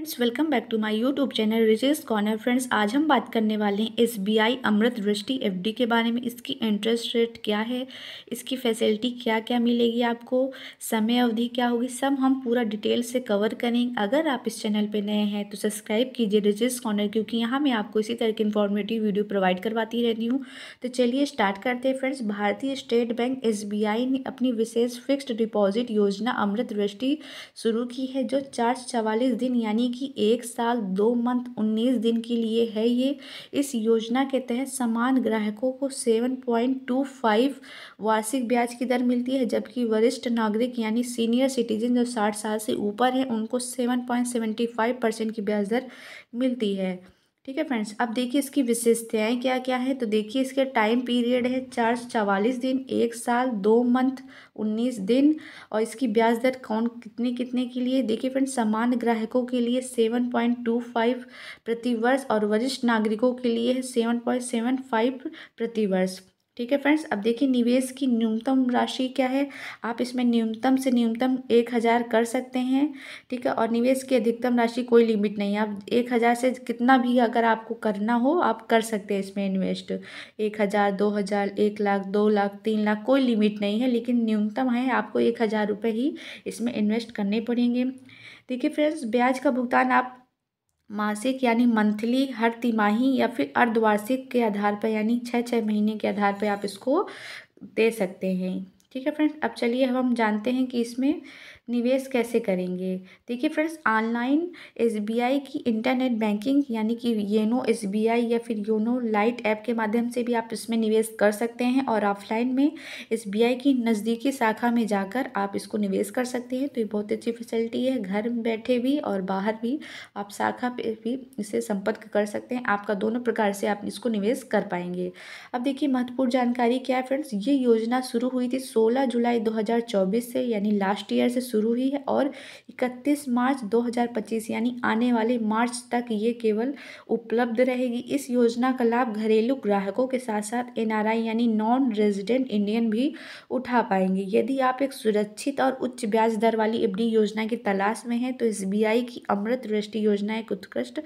Friends, welcome back to my YouTube channel Riches Corner. Friends, आज हम बात करने वाले हैं एसबीआई अमृत दृष्टि एफडी के बारे में। इसकी इंटरेस्ट रेट क्या है, इसकी फैसिलिटी क्या क्या मिलेगी आपको, समय अवधि क्या होगी, सब हम पूरा डिटेल से कवर करेंगे। अगर आप इस चैनल पे नए हैं तो सब्सक्राइब कीजिए रिचेस कॉर्नर, क्योंकि यहाँ मैं आपको इसी तरह की इन्फॉर्मेटिव वीडियो प्रोवाइड करवाती रहती हूँ। तो चलिए स्टार्ट करते हैं। फ्रेंड्स, भारतीय स्टेट बैंक एसबीआई ने अपनी विशेष फिक्स्ड डिपॉजिट योजना अमृत दृष्टि शुरू की है, जो 444 दिन यानी कि 1 साल 2 मंथ 19 दिन के लिए है। ये इस योजना के तहत समान ग्राहकों को 7.25 वार्षिक ब्याज की दर मिलती है, जबकि वरिष्ठ नागरिक यानी सीनियर सिटीजन जो 60 साल से ऊपर है उनको 7.75% की ब्याज दर मिलती है। ठीक है फ्रेंड्स, अब देखिए इसकी विशेषताएं क्या क्या है। तो देखिए इसके टाइम पीरियड है 444 दिन, 1 साल 2 मंथ 19 दिन। और इसकी ब्याज दर कौन कितने कितने के लिए, देखिए फ्रेंड्स, समान ग्राहकों के लिए 7.25 प्रति वर्ष और वरिष्ठ नागरिकों के लिए है 7.75 प्रति वर्ष। ठीक है फ्रेंड्स, अब देखिए निवेश की न्यूनतम राशि क्या है। आप इसमें न्यूनतम से न्यूनतम 1,000 कर सकते हैं। ठीक है, और निवेश की अधिकतम राशि कोई लिमिट नहीं है। आप 1,000 से कितना भी अगर आपको करना हो आप कर सकते हैं इसमें इन्वेस्ट। 1,000, 2,000, 1 लाख, 2 लाख, 3 लाख, कोई लिमिट नहीं है, लेकिन न्यूनतम है आपको 1,000 रुपये ही इसमें इन्वेस्ट करने पड़ेंगे। देखिए फ्रेंड्स, ब्याज का भुगतान आप मासिक यानी मंथली, हर तिमाही या फिर अर्धवार्षिक के आधार पर यानी 6 महीने के आधार पर आप इसको दे सकते हैं। ठीक है फ्रेंड्स, अब चलिए हम जानते हैं कि इसमें निवेश कैसे करेंगे। देखिए फ्रेंड्स, ऑनलाइन एसबीआई की इंटरनेट बैंकिंग यानी कि येनो एसबीआई या फिर योनो लाइट ऐप के माध्यम से भी आप इसमें निवेश कर सकते हैं, और ऑफलाइन में एसबीआई की नज़दीकी शाखा में जाकर आप इसको निवेश कर सकते हैं। तो ये बहुत अच्छी फैसिलिटी है, घर में बैठे भी और बाहर भी आप शाखा पे भी इससे संपर्क कर सकते हैं। आपका दोनों प्रकार से आप इसको निवेश कर पाएंगे। अब देखिए महत्वपूर्ण जानकारी क्या है फ्रेंड्स, ये योजना शुरू हुई थी 16 जुलाई 2024 से, यानी लास्ट ईयर से शुरू हुई है, और 31 मार्च 2025 यानी आने वाले मार्च तक ये केवल उपलब्ध रहेगी। इस योजना का लाभ घरेलू ग्राहकों के साथ साथ एनआरआई यानी नॉन रेजिडेंट इंडियन भी उठा पाएंगे। यदि आप एक सुरक्षित और उच्च ब्याज दर वाली एफडी योजना की तलाश में हैं तो एसबीआई की अमृत दृष्टि योजना एक उत्कृष्ट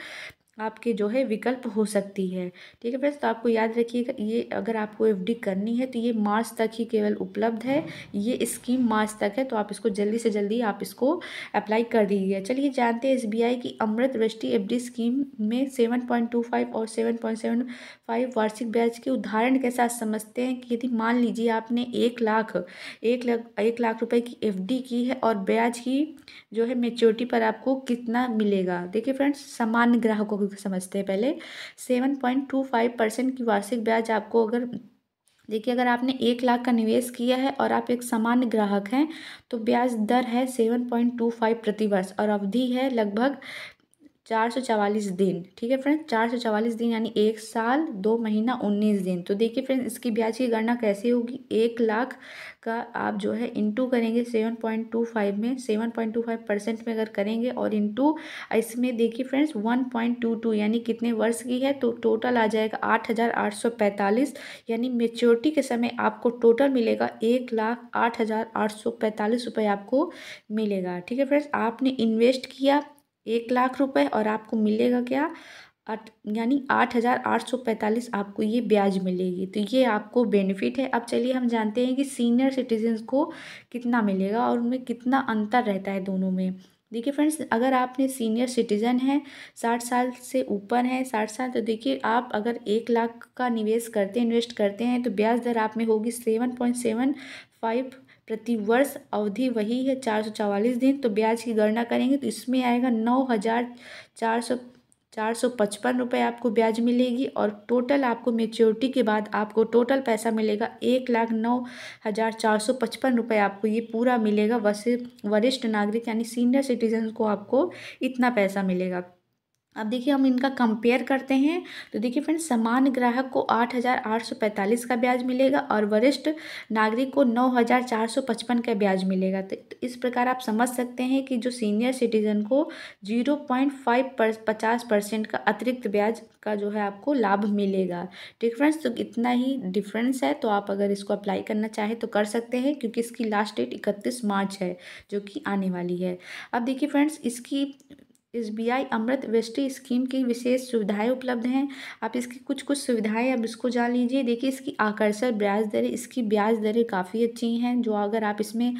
आपके जो है विकल्प हो सकती है। ठीक है फ्रेंड्स, तो आपको याद रखिएगा, ये अगर आपको एफडी करनी है तो ये मार्च तक ही केवल उपलब्ध है। ये स्कीम मार्च तक है, तो आप इसको जल्दी से जल्दी आप इसको अप्लाई कर दीजिए। चलिए जानते हैं एसबीआई की अमृत दृष्टि एफडी स्कीम में 7.25 और 7.75 वार्षिक ब्याज के उदाहरण के साथ समझते हैं कि यदि मान लीजिए आपने 1 लाख रुपए की एफडी की है और ब्याज की जो है मेच्योरिटी पर आपको कितना मिलेगा। देखिए फ्रेंड्स, सामान्य ग्राहकों को समझते हैं पहले। 7.25% की वार्षिक ब्याज आपको अगर देखिए, अगर आपने 1 लाख का निवेश किया है और आप एक सामान्य ग्राहक हैं तो ब्याज दर है 7.25 प्रति वर्ष, और अवधि है लगभग 444 दिन। ठीक है फ्रेंड्स, 444 दिन यानी 1 साल 2 महीना 19 दिन। तो देखिए फ्रेंड्स, इसकी ब्याज की गणना कैसे होगी। 1 लाख का आप जो है इंटू करेंगे 7.25 में, 7.25% में अगर करेंगे और इंटू इसमें देखिए फ्रेंड्स 1.22 यानी कितने वर्ष की है, तो टोटल आ जाएगा 8,845, यानी मेच्योरिटी के समय आपको टोटल मिलेगा 1,08,845 रुपये आपको मिलेगा। ठीक है फ्रेंड्स, आपने इन्वेस्ट किया 1 लाख रुपए और आपको मिलेगा क्या, यानी 8,845 आपको ये ब्याज मिलेगी। तो ये आपको बेनिफिट है। अब चलिए हम जानते हैं कि सीनियर सिटीजन्स को कितना मिलेगा और उनमें कितना अंतर रहता है दोनों में। देखिए फ्रेंड्स, अगर आपने सीनियर सिटीजन हैं, 60 साल से ऊपर हैं, 60 साल, तो देखिए आप अगर 1 लाख का निवेश करते इन्वेस्ट करते हैं तो ब्याज दर आप में होगी 7.75 प्रति वर्ष। अवधि वही है 444 दिन। तो ब्याज की गणना करेंगे तो इसमें आएगा 9,455 रुपये आपको ब्याज मिलेगी, और टोटल आपको मेच्योरिटी के बाद आपको टोटल पैसा मिलेगा 1,09,455 रुपये आपको ये पूरा मिलेगा। वैसे वरिष्ठ नागरिक यानी सीनियर सिटीजन को आपको इतना पैसा मिलेगा। अब देखिए हम इनका कंपेयर करते हैं। तो देखिए फ्रेंड्स, सामान्य ग्राहक को 8,845 का ब्याज मिलेगा और वरिष्ठ नागरिक को 9,455 का ब्याज मिलेगा। तो इस प्रकार आप समझ सकते हैं कि जो सीनियर सिटीजन को 0.50% का अतिरिक्त ब्याज का जो है आपको लाभ मिलेगा। ठीक फ्रेंड्स, तो इतना ही डिफरेंस है। तो आप अगर इसको अप्लाई करना चाहें तो कर सकते हैं, क्योंकि इसकी लास्ट डेट 31 मार्च है जो कि आने वाली है। अब देखिए फ्रेंड्स, इसकी SBI अमृत वृष्टि स्कीम की विशेष सुविधाएं उपलब्ध हैं। आप इसकी कुछ कुछ सुविधाएं अब इसको जान लीजिए। देखिए, इसकी आकर्षक ब्याज दरें, इसकी ब्याज दरें काफ़ी अच्छी हैं, जो अगर आप इसमें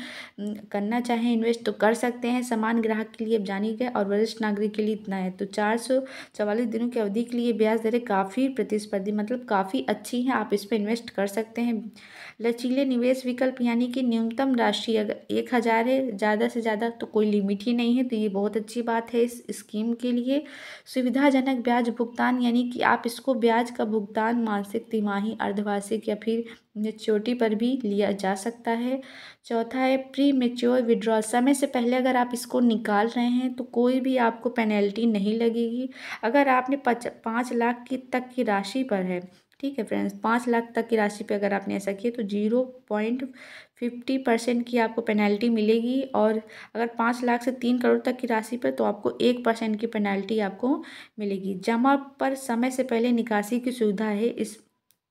करना चाहें इन्वेस्ट तो कर सकते हैं। समान ग्राहक के लिए अब जानी गए और वरिष्ठ नागरिक के लिए इतना है। तो 444 दिनों की अवधि के लिए ब्याज दरें काफ़ी प्रतिस्पर्धी मतलब काफ़ी अच्छी हैं, आप इस पर इन्वेस्ट कर सकते हैं। लचीले निवेश विकल्प यानी कि न्यूनतम राशि अगर 1,000 है, ज़्यादा से ज़्यादा तो कोई लिमिट ही नहीं है, तो ये बहुत अच्छी बात है इस स्कीम के लिए। सुविधाजनक ब्याज भुगतान यानी कि आप इसको ब्याज का भुगतान मासिक, तिमाही, अर्धवार्षिक या फिर मैच्योरिटी पर भी लिया जा सकता है। चौथा है प्री मेच्योर विड्रॉल, समय से पहले अगर आप इसको निकाल रहे हैं तो कोई भी आपको पेनल्टी नहीं लगेगी। अगर आपने 5 लाख तक की राशि पर है, ठीक है फ्रेंड्स, 5 लाख तक की राशि पे अगर आपने ऐसा किया तो 0.50% की आपको पेनल्टी मिलेगी। और अगर 5 लाख से 3 करोड़ तक की राशि पर तो आपको 1% की पेनल्टी आपको मिलेगी। जमा पर समय से पहले निकासी की सुविधा है इस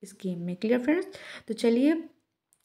स्कीम में। Clear friends? तो चलिए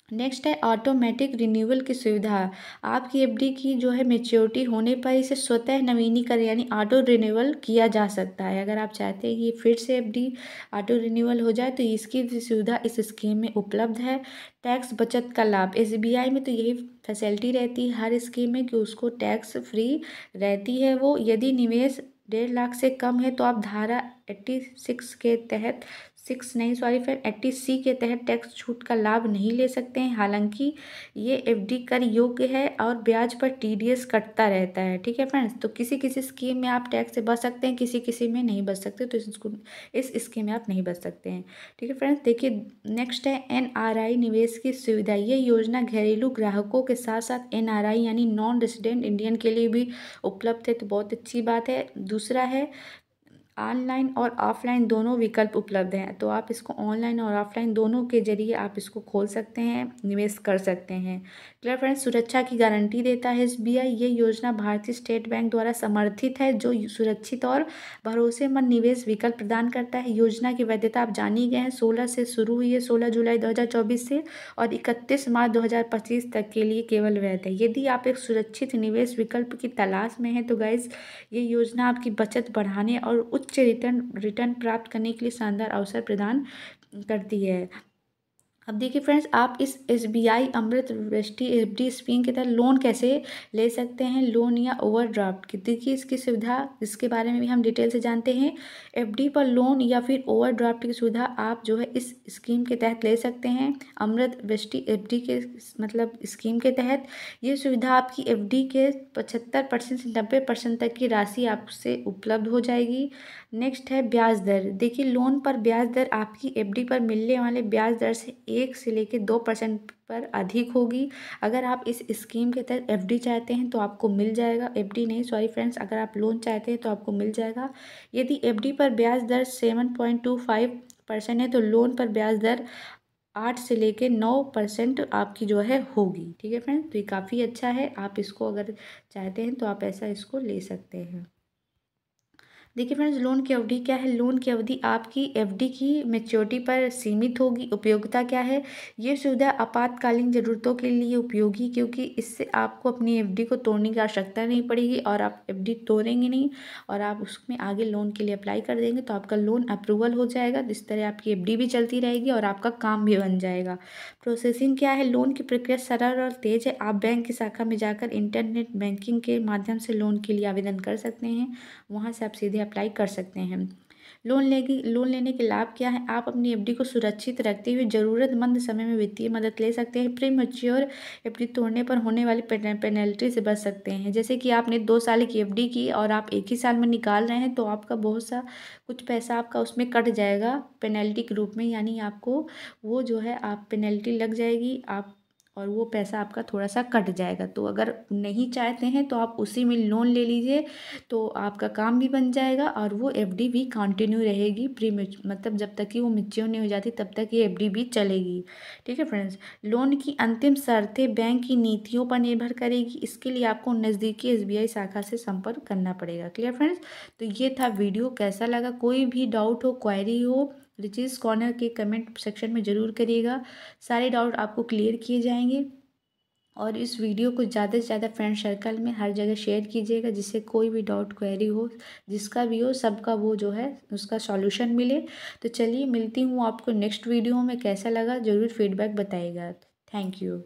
नेक्स्ट है ऑटोमेटिक रिन्यूअल की सुविधा। आपकी एफडी की जो है मेच्योरिटी होने पर इसे स्वतः नवीनीकरण यानी ऑटो रिन्यूअल किया जा सकता है। अगर आप चाहते हैं कि फिर से एफडी ऑटो रिन्यूअल हो जाए तो इसकी भी सुविधा इस स्कीम में उपलब्ध है। टैक्स बचत का लाभ, SBI में तो यही फैसिलिटी रहती है हर स्कीम में कि उसको टैक्स फ्री रहती है वो। यदि निवेश 1.5 लाख से कम है तो आप धारा 86 के तहत 80C के तहत टैक्स छूट का लाभ नहीं ले सकते हैं। हालांकि ये एफडी कर योग्य है और ब्याज पर TDS कटता रहता है। ठीक है फ्रेंड्स? तो किसी किसी स्कीम में आप टैक्स से बच सकते हैं, किसी किसी में नहीं बच सकते, तो इस स्कीम में आप नहीं बच सकते हैं। ठीक है फ्रेंड्स? देखिए नेक्स्ट है NRI निवेश की सुविधा। ये योजना घरेलू ग्राहकों के साथ साथ NRI यानी नॉन रेजिडेंट इंडियन के लिए भी उपलब्ध है, तो बहुत अच्छी बात है। दूसरा है ऑनलाइन और ऑफलाइन दोनों विकल्प उपलब्ध हैं, तो आप इसको ऑनलाइन और ऑफलाइन दोनों के जरिए आप इसको खोल सकते हैं, निवेश कर सकते हैं। Clear friends? सुरक्षा की गारंटी देता है SBI। ये योजना भारतीय स्टेट बैंक द्वारा समर्थित है, जो सुरक्षित और भरोसेमंद निवेश विकल्प प्रदान करता है। योजना की वैधता आप जान ही गए हैं, 16 से शुरू हुई है, 16 जुलाई 2024 से, और 31 मार्च 2025 तक के लिए केवल वैध है। यदि आप एक सुरक्षित निवेश विकल्प की तलाश में हैं तो गाइज ये योजना आपकी बचत बढ़ाने और उच्च रिटर्न प्राप्त करने के लिए शानदार अवसर प्रदान करती है। अब देखिए फ्रेंड्स, आप इस SBI अमृत वृष्टि एफडी स्कीम के तहत लोन कैसे ले सकते हैं, लोन या ओवरड्राफ्ट की। देखिए इसकी सुविधा, इसके बारे में भी हम डिटेल से जानते हैं। एफडी पर लोन या फिर ओवरड्राफ्ट की सुविधा आप जो है इस स्कीम के तहत ले सकते हैं। अमृत वृष्टि एफडी के मतलब स्कीम के तहत ये सुविधा आपकी एफडी के 75% से 90% तक की राशि आपसे उपलब्ध हो जाएगी। नेक्स्ट है ब्याज दर। देखिए लोन पर ब्याज दर आपकी एफडी पर मिलने वाले ब्याज दर से 1 से लेकर 2% पर अधिक होगी। अगर आप इस स्कीम के तहत एफडी चाहते हैं तो आपको मिल जाएगा, एफडी नहीं सॉरी फ्रेंड्स, अगर आप लोन चाहते हैं तो आपको मिल जाएगा। यदि एफडी पर ब्याज दर 7.25% है तो लोन पर ब्याज दर 8 से लेकर 9% आपकी जो है होगी। ठीक है फ्रेंड्स? तो ये काफ़ी अच्छा है, आप इसको अगर चाहते हैं तो आप ऐसा इसको ले सकते हैं। देखिए फ्रेंड्स, लोन की अवधि क्या है। लोन की अवधि आपकी एफडी की मैच्योरिटी पर सीमित होगी। उपयोगिता क्या है, ये सुविधा आपातकालीन ज़रूरतों के लिए उपयोगी, क्योंकि इससे आपको अपनी एफडी को तोड़ने की आवश्यकता नहीं पड़ेगी और आप एफडी तोड़ेंगे नहीं और आप उसमें आगे लोन के लिए अप्लाई कर देंगे तो आपका लोन अप्रूवल हो जाएगा। इस तरह आपकी एफडी भी चलती रहेगी और आपका काम भी बन जाएगा। प्रोसेसिंग क्या है, लोन की प्रक्रिया सरल और तेज़ है। आप बैंक की शाखा में जाकर इंटरनेट बैंकिंग के माध्यम से लोन के लिए आवेदन कर सकते हैं, वहाँ से आप सीधे अप्लाई कर सकते हैं। लोन लेने के लाभ क्या है, आप अपनी एफडी को सुरक्षित रखते हुए ज़रूरतमंद समय में वित्तीय मदद ले सकते हैं। प्री मैच्योर एफडी तोड़ने पर होने वाली पेनल्टी से बच सकते हैं। जैसे कि आपने 2 साल की एफडी की और आप एक ही साल में निकाल रहे हैं तो आपका बहुत सा कुछ पैसा आपका उसमें कट जाएगा पेनल्टी के रूप में, यानी आपको वो जो है आप पेनल्टी लग जाएगी आप और वो पैसा आपका थोड़ा सा कट जाएगा। तो अगर नहीं चाहते हैं तो आप उसी में लोन ले लीजिए, तो आपका काम भी बन जाएगा और वो एफडी भी कंटिन्यू रहेगी मतलब जब तक कि वो मैच्योर नहीं हो जाती तब तक ये एफडी भी चलेगी। ठीक है फ्रेंड्स? लोन की अंतिम शर्तें बैंक की नीतियों पर निर्भर करेगी, इसके लिए आपको नज़दीकी SBI शाखा से संपर्क करना पड़ेगा। Clear friends? तो ये था वीडियो, कैसा लगा, कोई भी डाउट हो, क्वेरी हो, रिचेज कॉर्नर के कमेंट सेक्शन में ज़रूर करिएगा, सारे डाउट आपको क्लियर किए जाएंगे। और इस वीडियो को ज़्यादा से ज़्यादा फ्रेंड सर्कल में हर जगह शेयर कीजिएगा, जिससे कोई भी डाउट क्वेरी हो, जिसका भी हो, सबका वो जो है उसका सॉल्यूशन मिले। तो चलिए मिलती हूँ आपको नेक्स्ट वीडियो में। कैसा लगा ज़रूर फीडबैक बताइएगा। Thank you.